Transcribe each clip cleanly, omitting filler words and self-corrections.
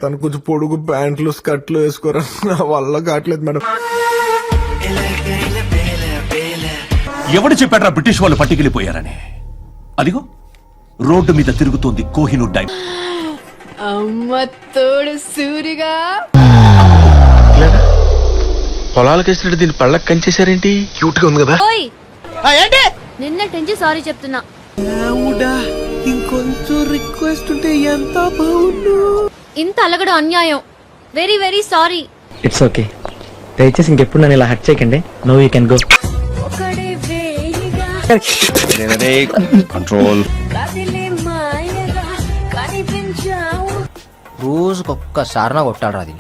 తను కొంచెం పొడుగు ప్యాంట్లు స్కర్ట్లు వేసుకోరా, నా వల్ల కావట్లేదు మేడం. ఎవడు చెప్పాడ్రా బ్రిటిష్ వాళ్ళు పట్టుకెళ్ళిపోయారని? అదిగో రోడ్డు మీద తిరుగుతోంది కోహినూర్ డైమండ్. అమ్మ తోడు సూరిగా పొలాలకు వేసినట్టు దీన్ని పళ్ళకి కంచేశారేంటి? క్యూట్ గా ఉంది కదా. నిన్నటి సారీ చెప్తున్నా. ఇంకొంచెం రిక్వెస్ట్ ఉంటే ఎంత బాగుండు. ఇంత అలగడం అన్యాయం. Very very sorry. It's okay, దయచేసి ఇంకెప్పుడు నన్ను ఇలా హర్ట్ చేయకండి. No you can go. Control. రోజుకొక్కసారి కొట్టాడు అది.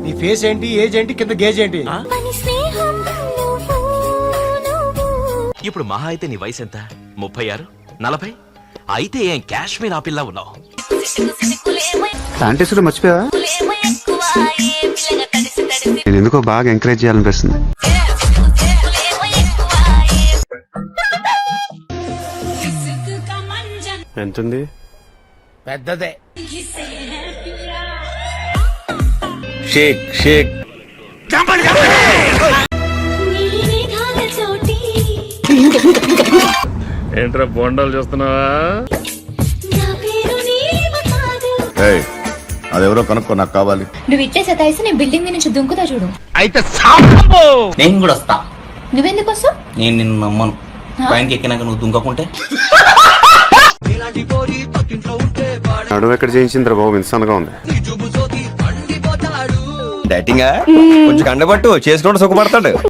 నీ ఫేస్ ఏంటి, ఏజ్ ఏంటి, కింద గేజ్ ఏంటి? ఇప్పుడు మహా అయితే నీ వయసు ఎంత? 36, 40? అయితే ఏం కాశ్మీర్ ఆపిల్లా ఉన్నావు? శానిటైజర్ మర్చిపోయావా? నేను ఎందుకో బాగా ఎంకరేజ్ చేయాలనిపిస్తుంది. ఎంతుంది? పెద్దదే. షేక్ షేక్. ఏంట్రా బోండాలు చేస్తున్నావా? అదెవరో కనుక్కో, నాకు కావాలి. నువ్వు ఇట్టే సతాయిస్తే నేను బిల్డింగ్ నుంచి దుంకుతా చూడు. అయితే నేను కూడా వస్తా. నువ్వెందుకు వస్తావు? నేను నిన్ను నమ్మను. పైనకి ఎక్కినాక నువ్వు దుంకకుంటే నడుము ఎక్కడ చేయించిందిరా బాబు, ఇన్సాన్గా ఉంది. డైటింగ్ కొంచెం కండబట్టు చేసుకోవడం సుఖపడతాడు.